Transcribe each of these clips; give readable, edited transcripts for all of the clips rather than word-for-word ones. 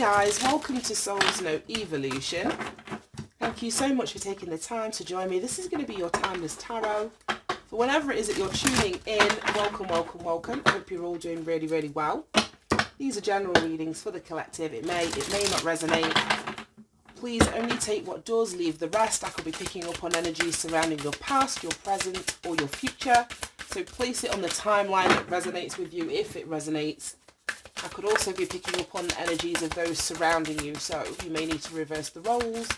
guys, welcome to Soul's Note Evolution. Thank you so much for taking the time to join me. This is going to be your Timeless Tarot. For whenever it is that you're tuning in, welcome, welcome, welcome. I hope you're all doing really, really well. These are general readings for the collective. It may not resonate. Please only take what does, leave the rest. I could be picking up on energies surrounding your past, your present, or your future. So place it on the timeline that resonates with you if it resonates. I could also be picking up on the energies of those surrounding you, so you may need to reverse the roles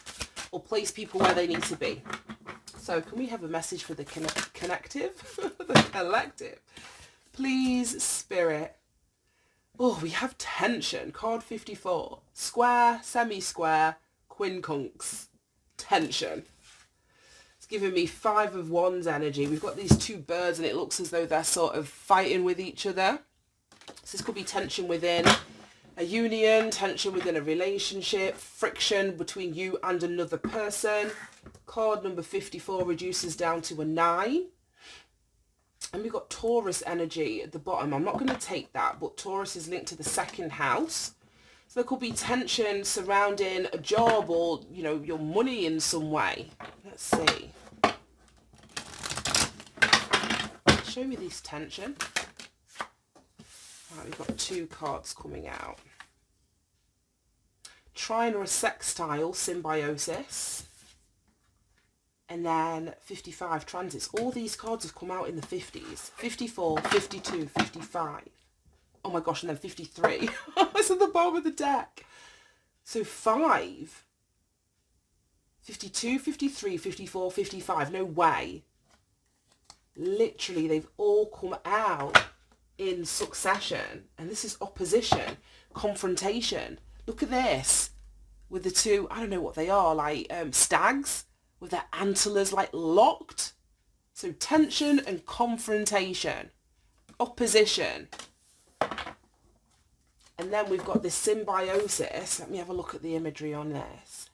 or place people where they need to be. So can we have a message for the connective? The collective. Please, Spirit. Oh, we have tension. Card 54. Square, semi-square, quincunx. Tension. It's giving me 5 of Wands energy. We've got these two birds and it looks as though they're sort of fighting with each other. So this could be tension within a union, tension within a relationship, friction between you and another person. Card number 54 reduces down to a 9. And we've got Taurus energy at the bottom. I'm not going to take that, but Taurus is linked to the second house. So there could be tension surrounding a job or, you know, your money in some way. Let's see. Show me this tension. Right, we've got 2 cards coming out. Trine or a sextile, symbiosis. And then 55, transits. All these cards have come out in the 50s. 54, 52, 55. Oh my gosh, and then 53. It's at the bottom of the deck. So 5. 52, 53, 54, 55. No way. Literally, they've all come out in succession, and this is opposition, confrontation. Look at this with the 2, I don't know what they are, like stags with their antlers like locked. So tension and confrontation, opposition. And then we've got this symbiosis. Let me have a look at the imagery on this.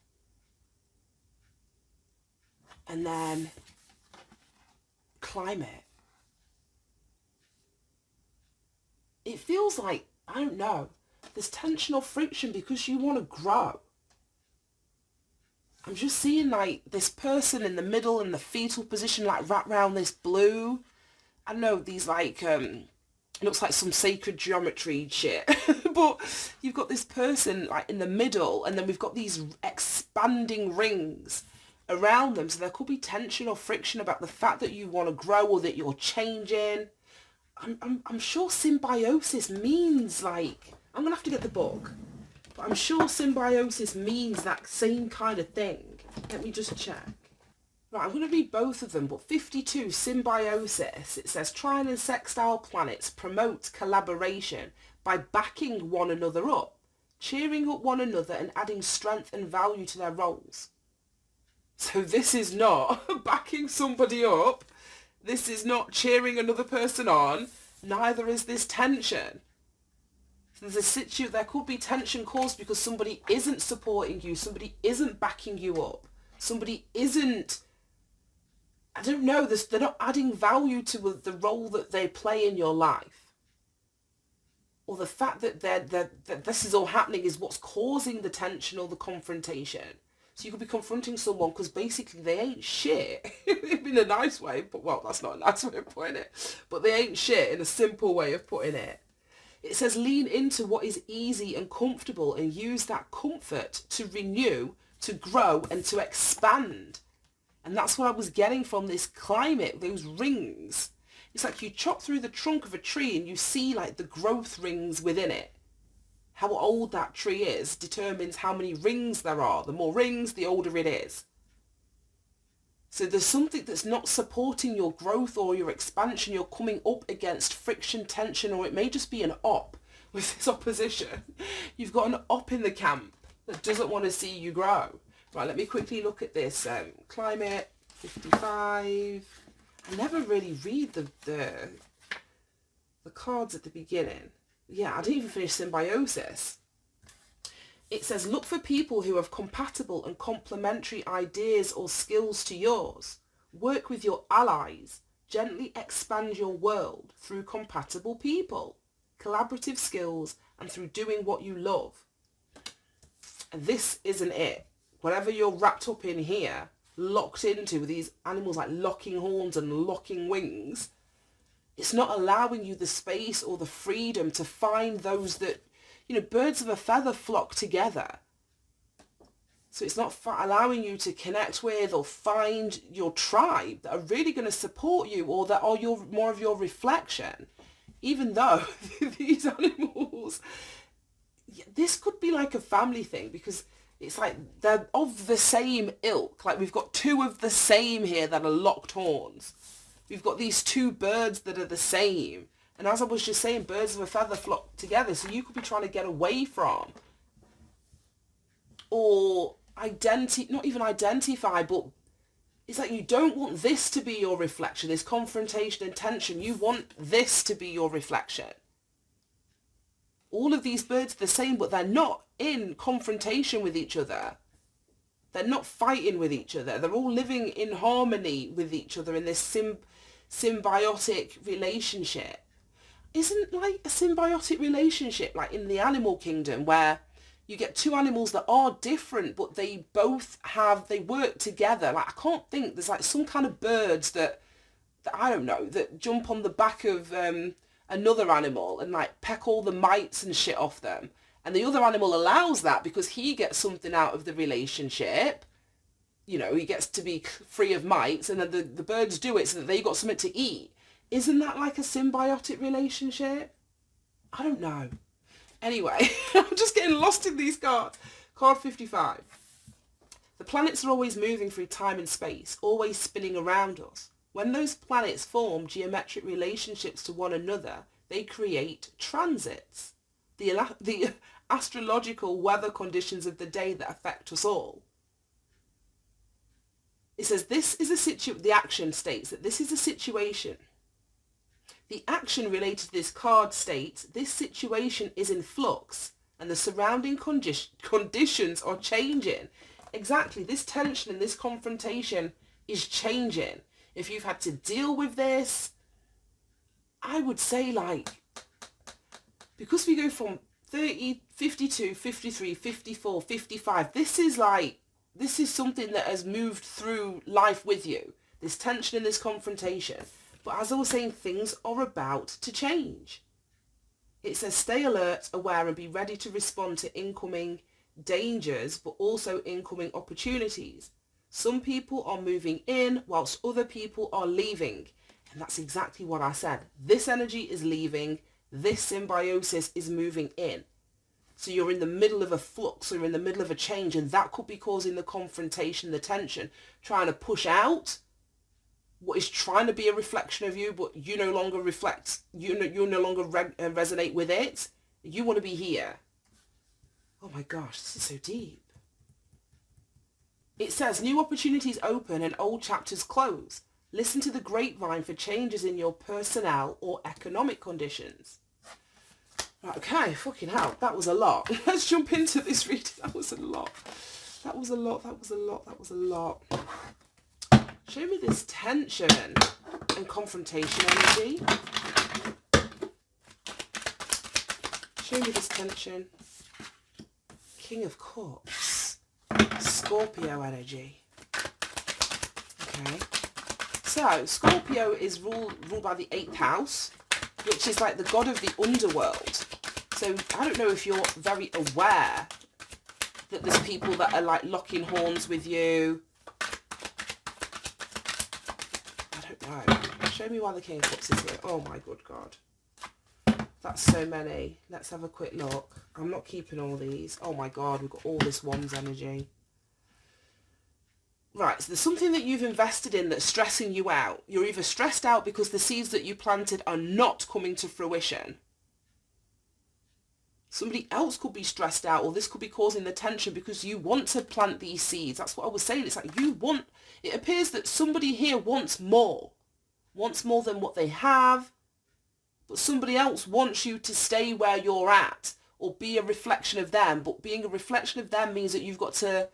And then climate. It feels like, I don't know, there's tension or friction because you want to grow. I'm just seeing like this person in the middle in the fetal position, like wrapped around this blue. I don't know, these like, it looks like some sacred geometry shit. But you've got this person like in the middle, and then we've got these expanding rings around them. So there could be tension or friction about the fact that you want to grow or that you're changing. I'm sure symbiosis means like, I'm going to have to get the book, but I'm sure symbiosis means that same kind of thing. Let me just check. Right, I'm going to read both of them, but 52, symbiosis, it says trine and sextile planets promote collaboration by backing one another up, cheering up one another and adding strength and value to their roles. So this is not backing somebody up. This is not cheering another person on. Neither is this tension. There could be tension caused because somebody isn't supporting you. Somebody isn't backing you up. Somebody isn't, I don't know, they're not adding value to the role that they play in your life. Or the fact that that this is all happening is what's causing the tension or the confrontation. So you could be confronting someone because basically they ain't shit in a nice way, but well, that's not a nice way of putting it, but they ain't shit in a simple way of putting it. It says lean into what is easy and comfortable and use that comfort to renew, to grow and to expand. And that's what I was getting from this climate, those rings. It's like you chop through the trunk of a tree and you see like the growth rings within it. How old that tree is determines how many rings there are. The more rings, the older it is. So there's something that's not supporting your growth or your expansion. You're coming up against friction, tension, or it may just be an op with this opposition. You've got an op in the camp that doesn't want to see you grow. Right, let me quickly look at this. Climate, 55. I never really read the cards at the beginning. Yeah, I didn't even finish symbiosis. It says, look for people who have compatible and complementary ideas or skills to yours. Work with your allies. Gently expand your world through compatible people, collaborative skills, and through doing what you love. And this isn't it. Whatever you're wrapped up in here, locked into with these animals like locking horns and locking wings, it's not allowing you the space or the freedom to find those that, birds of a feather flock together. So it's not allowing you to connect with or find your tribe that are really going to support you, or that are more of your reflection. Even though these animals, this could be like a family thing, because it's like they're of the same ilk. Like we've got two of the same here that are locked horns. We've got these two birds that are the same. And as I was just saying, birds of a feather flock together. So you could be trying to get away from, or not even identify, but it's like you don't want this to be your reflection, this confrontation and tension. You want this to be your reflection. All of these birds are the same, but they're not in confrontation with each other. They're not fighting with each other. They're all living in harmony with each other in this symbiotic relationship. Isn't like a symbiotic relationship like in the animal kingdom, where you get two animals that are different, but they work together. Like, I can't think, there's like some kind of birds that I don't know, that jump on the back of another animal and like peck all the mites and shit off them. And the other animal allows that because he gets something out of the relationship. He gets to be free of mites, and then the birds do it so that they got something to eat. Isn't that like a symbiotic relationship? I don't know. Anyway, I'm just getting lost in these cards. Card 55. The planets are always moving through time and space, always spinning around us. When those planets form geometric relationships to one another, they create transits, the astrological weather conditions of the day that affect us all. It says the action states that this is a situation. The action related to this card states this situation is in flux and the surrounding conditions are changing. Exactly, this tension and this confrontation is changing. If you've had to deal with this, I would say because we go from 30, 52, 53, 54, 55, this is something that has moved through life with you. This tension and this confrontation. But as I was saying, things are about to change. It says stay alert, aware, and be ready to respond to incoming dangers, but also incoming opportunities. Some people are moving in whilst other people are leaving. And that's exactly what I said. This energy is leaving. This symbiosis is moving in. So you're in the middle of a flux, or you're in the middle of a change, and that could be causing the confrontation, the tension, trying to push out what is trying to be a reflection of you, but you no longer reflect, you no longer resonate with it. You want to be here. Oh my gosh, this is so deep. It says new opportunities open and old chapters close. Listen to the grapevine for changes in your personnel or economic conditions. Right, okay, fucking hell, that was a lot. Let's jump into this reading. That was a lot. That was a lot. Show me this tension and confrontation energy. Show me this tension. King of Cups. Scorpio energy. Okay. So, Scorpio is ruled by the 8th house, which is like the god of the underworld. So, I don't know if you're very aware that there's people that are like locking horns with you. Show me why the King of Cups is here. Oh my good God. That's so many. Let's have a quick look. I'm not keeping all these. Oh my God, we've got all this Wands energy. Right, so there's something that you've invested in that's stressing you out. You're either stressed out because the seeds that you planted are not coming to fruition. Somebody else could be stressed out, or this could be causing the tension because you want to plant these seeds. That's what I was saying. It's like it appears that somebody here wants more than what they have, but somebody else wants you to stay where you're at or be a reflection of them. But being a reflection of them means that you've got to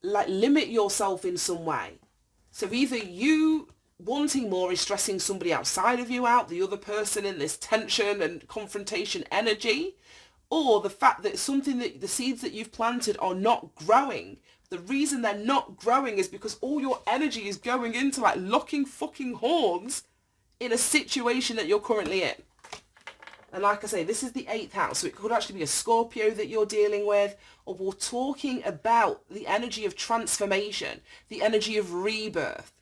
like limit yourself in some way. So either you wanting more is stressing somebody outside of you out, the other person in this tension and confrontation energy, or the fact that something that the seeds that you've planted are not growing. The reason they're not growing is because all your energy is going into like locking fucking horns in a situation that you're currently in. And like I say, this is the 8th house, so it could actually be a Scorpio that you're dealing with, or we're talking about the energy of transformation, the energy of rebirth,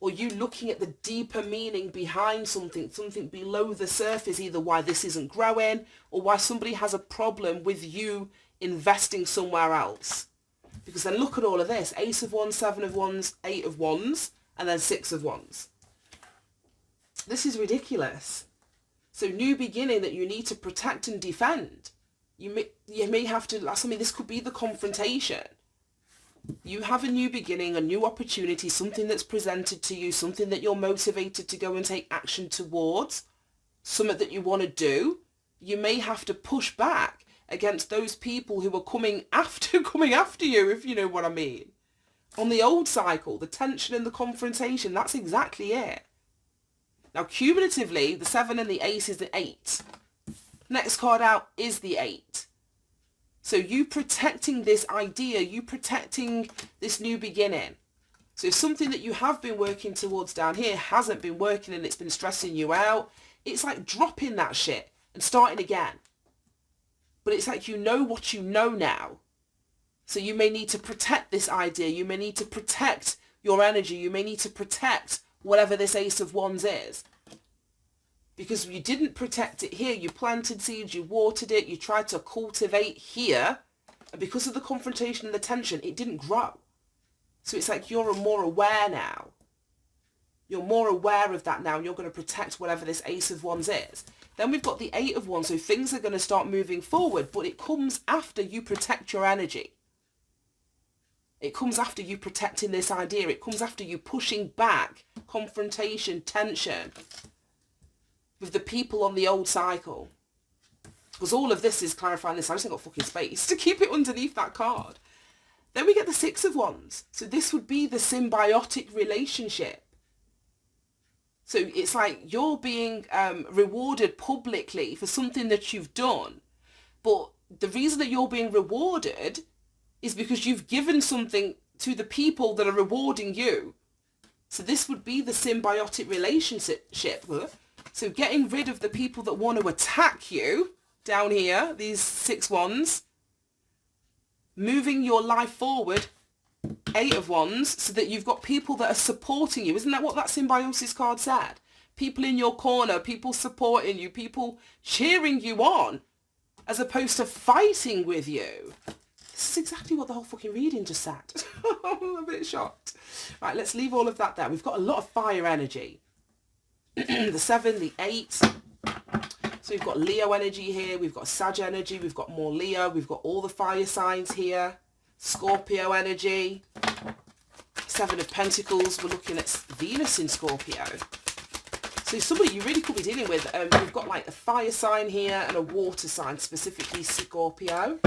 or you looking at the deeper meaning behind something below the surface, either why this isn't growing or why somebody has a problem with you investing somewhere else. Because then look at all of this, Ace of Wands, 7 of Wands, 8 of Wands, and then 6 of Wands. This is ridiculous. So new beginning that you need to protect and defend. You may have to, this could be the confrontation. You have a new beginning, a new opportunity, something that's presented to you, something that you're motivated to go and take action towards, something that you want to do. You may have to push back against those people who are coming after you, if you know what I mean. On the old cycle, the tension and the confrontation, that's exactly it. Now, cumulatively, the 7 and the ace is the 8. Next card out is the 8. So you protecting this idea, you protecting this new beginning. So if something that you have been working towards down here hasn't been working and it's been stressing you out, it's like dropping that shit and starting again. But it's like you know what you know now. So you may need to protect this idea. You may need to protect your energy. You may need to protect whatever this Ace of Wands is. Because you didn't protect it here. You planted seeds, you watered it, you tried to cultivate here. And because of the confrontation and the tension, it didn't grow. So it's like you're more aware now. You're more aware of that now, and you're going to protect whatever this Ace of Wands is. Then we've got the 8 of Wands, so things are going to start moving forward, but it comes after you protect your energy. It comes after you protecting this idea. It comes after you pushing back confrontation, tension with the people on the old cycle. Because all of this is clarifying this. I just ain't got fucking space to keep it underneath that card. Then we get the 6 of Wands. So this would be the symbiotic relationship. So it's like you're being rewarded publicly for something that you've done. But the reason that you're being rewarded is because you've given something to the people that are rewarding you. So this would be the symbiotic relationship. So getting rid of the people that want to attack you down here, these 6 Wands, moving your life forward, 8 of Wands, so that you've got people that are supporting you. Isn't that what that symbiosis card said? People in your corner, people supporting you, people cheering you on, as opposed to fighting with you. This is exactly what the whole fucking reading just said. I'm a bit shocked. Right, let's leave all of that there. We've got a lot of fire energy. The 7, the 8. So we've got Leo energy here. We've got Sag energy. We've got more Leo. We've got all the fire signs here. Scorpio energy. 7 of Pentacles. We're looking at Venus in Scorpio. So somebody you really could be dealing with. We've got like a fire sign here and a water sign, specifically Scorpio.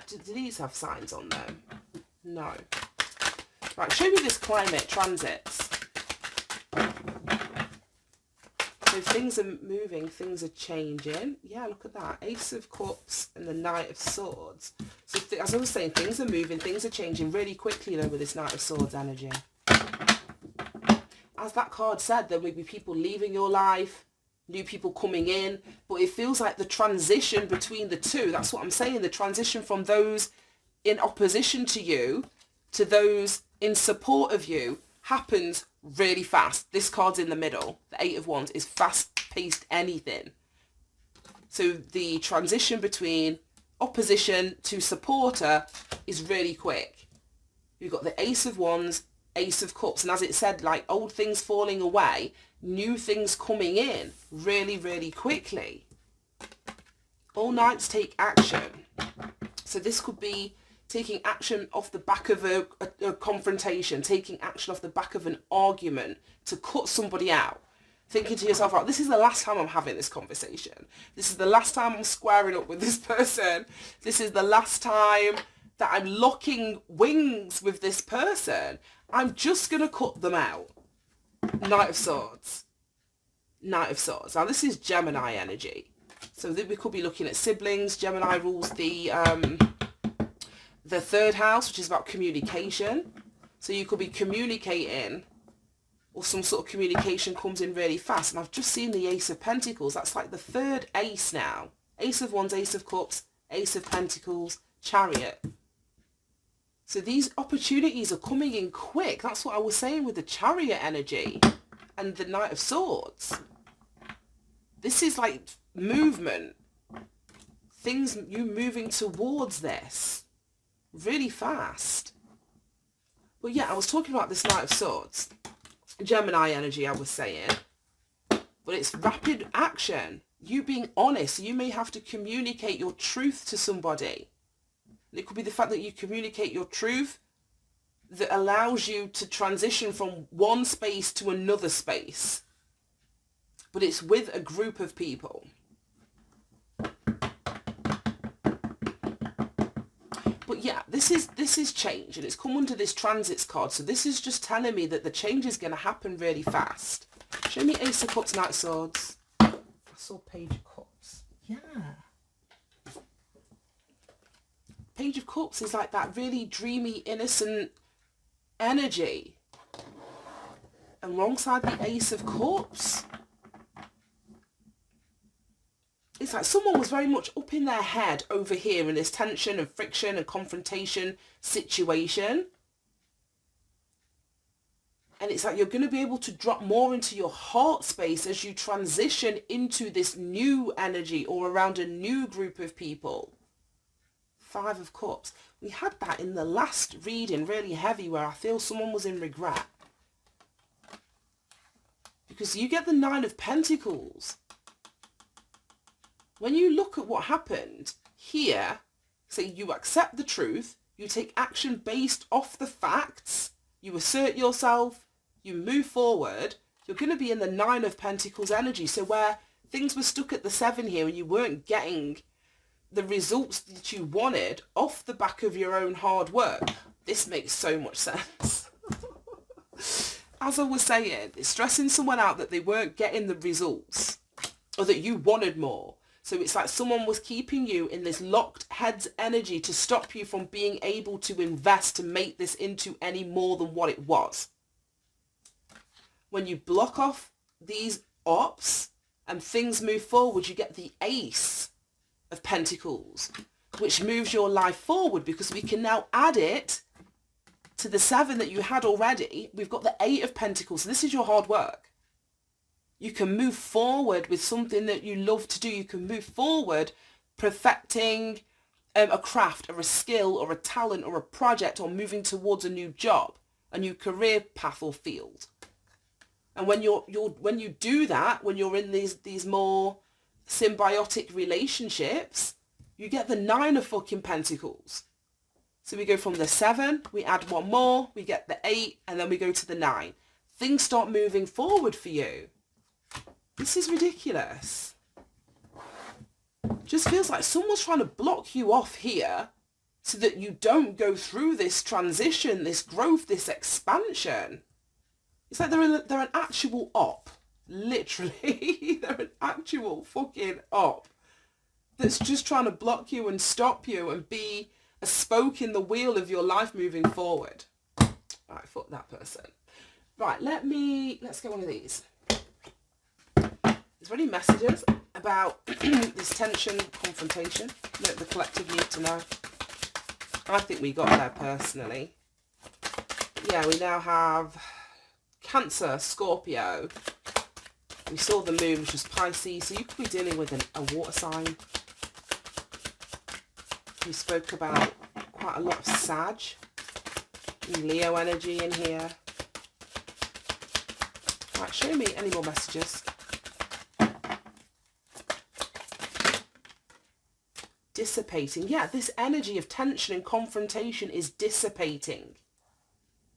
Do these have signs on them? No. Right, show me this climate transits. So things are moving, things are changing. Yeah, look at that. Ace of Cups and the Knight of Swords. So as I was saying, things are moving, things are changing really quickly though with this Knight of Swords energy. As that card said, there may be people leaving your life, new people coming in, but it feels like the transition between the two, that's what I'm saying, the transition from those in opposition to you to those in support of you happens really fast. This card's in the middle. The 8 of Wands is fast-paced anything. So the transition between opposition to supporter is really quick. You've got the Ace of Wands, Ace of Cups, and as it said, like old things falling away, new things coming in really, really quickly. All Knights take action. So this could be taking action off the back of a confrontation, taking action off the back of an argument to cut somebody out. Thinking to yourself, right, this is the last time I'm having this conversation. This is the last time I'm squaring up with this person. This is the last time that I'm locking wings with this person. I'm just going to cut them out. Knight of Swords. Knight of Swords. Now this is Gemini energy. So that we could be looking at siblings. Gemini rules the third house, which is about communication. So you could be communicating, or some sort of communication comes in really fast. And I've just seen the Ace of Pentacles. That's like the third ace now. Ace of Wands, Ace of Cups, Ace of Pentacles, Chariot. So these opportunities are coming in quick. That's what I was saying with the Chariot energy and the Knight of Swords. This is like movement. Things, you moving towards this really fast. But yeah, I was talking about this Knight of Swords. Gemini energy, I was saying. But it's rapid action. You being honest. You may have to communicate your truth to somebody. It could be the fact that you communicate your truth that allows you to transition from one space to another space. But it's with a group of people. But yeah, this is change, and it's come under this transits card. So this is just telling me that the change is going to happen really fast. Show me Ace of Cups, Knight of Swords. I saw Page of Cups. Yeah. Page of Cups is like that really dreamy, innocent energy. And alongside the Ace of Cups, it's like someone was very much up in their head over here in this tension and friction and confrontation situation. And it's like you're going to be able to drop more into your heart space as you transition into this new energy or around a new group of people. Five of Cups. We had that in the last reading, really heavy, where I feel someone was in regret. Because you get the Nine of Pentacles. When you look at what happened here, say you accept the truth, you take action based off the facts, you assert yourself, you move forward, you're going to be in the Nine of Pentacles energy. So where things were stuck at the 7 here and you weren't getting the results that you wanted off the back of your own hard work, this makes so much sense. As I was saying, it's stressing someone out that they weren't getting the results or that you wanted more. So it's like someone was keeping you in this locked heads energy to stop you from being able to invest to make this into any more than what it was. When you block off these ops and things move forward, you get the Ace of Pentacles, which moves your life forward because we can now add it to the 7 that you had already. We've got the 8 of Pentacles. So this is your hard work. You can move forward with something that you love to do. You can move forward perfecting a craft or a skill or a talent or a project, or moving towards a new job, a new career path or field. And when when you do that, when you're in these more symbiotic relationships, you get the 9 of fucking Pentacles. So we go from the 7, we add one more, we get the 8, and then we go to the 9. Things start moving forward for you. This is ridiculous. Just feels like someone's trying to block you off here so that you don't go through this transition, this growth, this expansion. It's like they're an actual op. Literally. They're an actual fucking op that's just trying to block you and stop you and be a spoke in the wheel of your life moving forward. Right, fuck that person. Right, let's get one of these. Is there any messages about this tension, confrontation that the collective need to know? I think we got there personally. Yeah, we now have Cancer, Scorpio. We saw the moon, which was Pisces, so you could be dealing with a water sign. We spoke about quite a lot of Sag and Leo energy in here. Right, show me any more messages. Dissipating. Yeah, this energy of tension and confrontation is dissipating.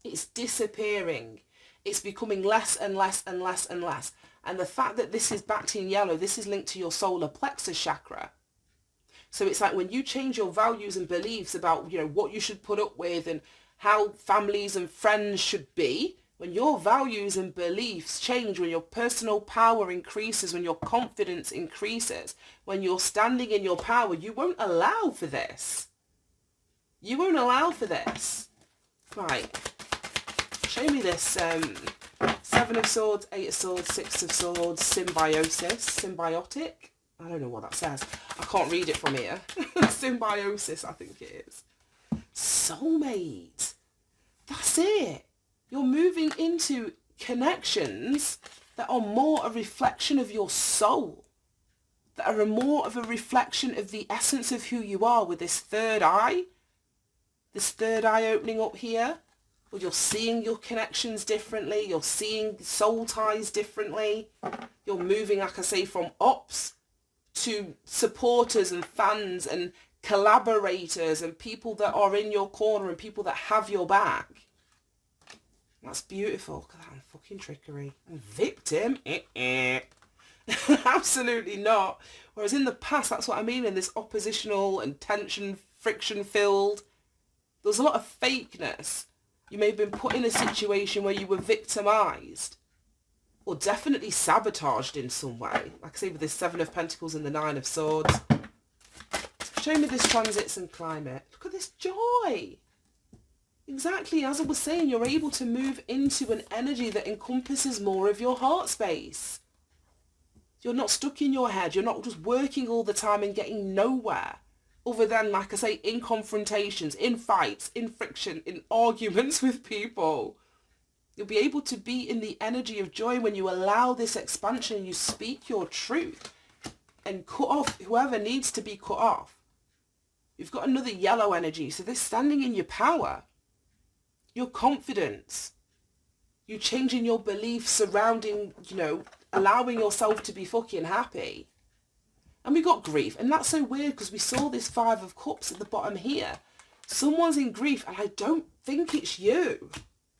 It's disappearing. It's becoming less and less and less and less. And the fact that this is backed in yellow, this is linked to your solar plexus chakra. So it's like when you change your values and beliefs about, what you should put up with and how families and friends should be, When your values and beliefs change, when your personal power increases, when your confidence increases, when you're standing in your power, you won't allow for this. You won't allow for this. Right. Show me this. Seven of Swords, Eight of Swords, Six of Swords, symbiotic. I don't know what that says. I can't read it from here. Symbiosis, I think it is. Soulmate. That's it. You're moving into connections that are more a reflection of your soul, that are more of a reflection of the essence of who you are with this third eye opening up here. Or you're seeing your connections differently, you're seeing soul ties differently, you're moving, like I say, from ops to supporters and fans and collaborators and people that are in your corner and people that have your back. That's beautiful. Look at that fucking trickery. And victim? Absolutely not. Whereas in the past, that's what I mean, in this oppositional and tension, friction filled, there was a lot of fakeness. You may have been put in a situation where you were victimised or definitely sabotaged in some way. Like I say, with this Seven of Pentacles and the Nine of Swords. Show me this transits and climate. Look at this joy. Exactly, as I was saying, you're able to move into an energy that encompasses more of your heart space. You're not stuck in your head. You're not just working all the time and getting nowhere. Other than, like I say, in confrontations, in fights, in friction, in arguments with people. You'll be able to be in the energy of joy when you allow this expansion and you speak your truth and cut off whoever needs to be cut off. You've got another yellow energy. So this standing in your power, your confidence, you changing your beliefs surrounding, allowing yourself to be fucking happy. And we got grief. And that's so weird because we saw this Five of Cups at the bottom here. Someone's in grief and I don't think it's you.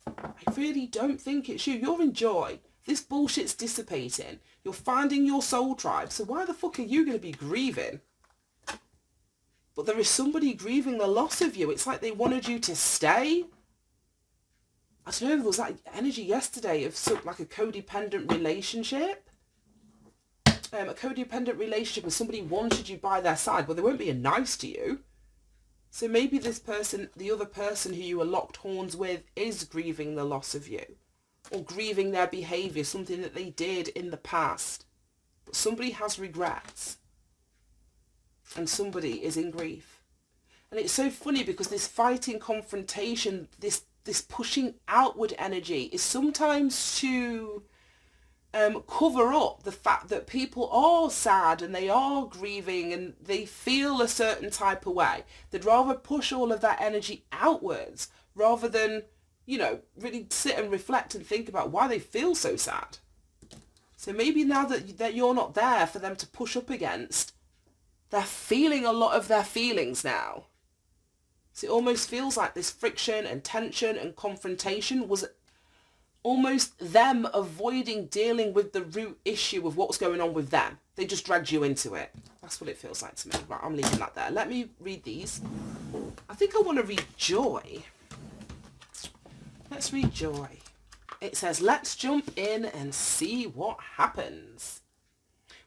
I really don't think it's you. You're in joy. This bullshit's dissipating. You're finding your soul tribe. So why the fuck are you going to be grieving? But there is somebody grieving the loss of you. It's like they wanted you to stay. I don't know, there was that energy yesterday of like a codependent relationship. A codependent relationship and somebody wanted you by their side, but they weren't being nice to you. So maybe this person, the other person who you were locked horns with, is grieving the loss of you. Or grieving their behaviour, something that they did in the past. But somebody has regrets. And somebody is in grief. And it's so funny because this fighting confrontation, this pushing outward energy is sometimes to cover up the fact that people are sad and they are grieving and they feel a certain type of way. They'd rather push all of that energy outwards rather than, really sit and reflect and think about why they feel so sad. So maybe now that you're not there for them to push up against, they're feeling a lot of their feelings now. So it almost feels like this friction and tension and confrontation was almost them avoiding dealing with the root issue of what's going on with them. They just dragged you into it. That's what it feels like to me. Right, I'm leaving that there. Let me read these. I think I want to read joy. Let's read joy. It says, let's jump in and see what happens.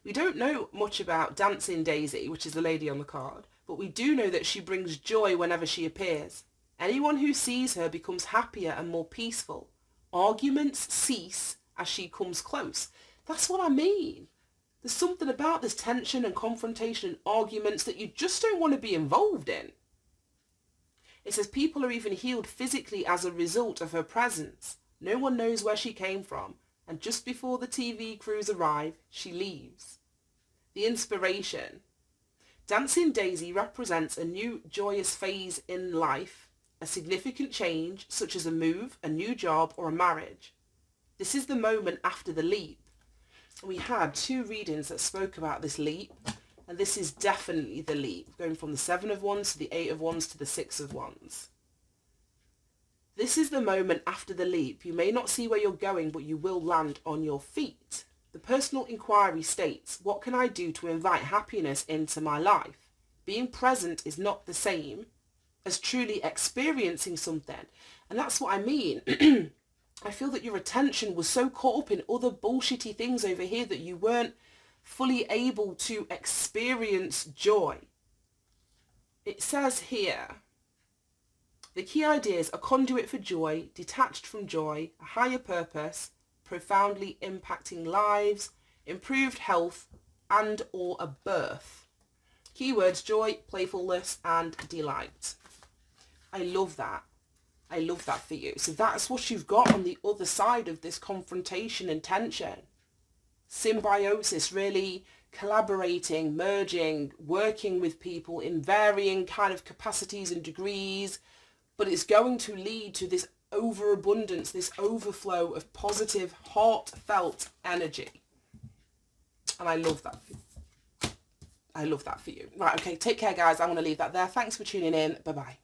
We don't know much about Dancing Daisy, which is the lady on the card, but we do know that she brings joy whenever she appears. Anyone who sees her becomes happier and more peaceful. Arguments cease as she comes close. That's what I mean. There's something about this tension and confrontation and arguments that you just don't want to be involved in. It says people are even healed physically as a result of her presence. No one knows where she came from, and just before the TV crews arrive, she leaves. The inspiration. Dancing Daisy represents a new joyous phase in life, a significant change such as a move, a new job or a marriage. This is the moment after the leap. We had 2 readings that spoke about this leap, and this is definitely the leap, going from the 7 of Wands to the 8 of Wands to the 6 of Wands. This is the moment after the leap. You may not see where you're going, but you will land on your feet. The personal inquiry states, what can I do to invite happiness into my life? Being present is not the same as truly experiencing something. And that's what I mean. I feel that your attention was so caught up in other bullshitty things over here that you weren't fully able to experience joy. It says here, the key ideas: a conduit for joy, detached from joy, a higher purpose, profoundly impacting lives, improved health, and or a birth. Keywords: joy, playfulness, and delight. I love that. I love that for you. So that's what you've got on the other side of this confrontation and tension. Symbiosis, really collaborating, merging, working with people in varying kind of capacities and degrees, but it's going to lead to this overabundance, this overflow of positive, heartfelt energy. And I love that. I love that for you. Right, okay, take care, guys. I'm going to leave that there. Thanks for tuning in. Bye-bye.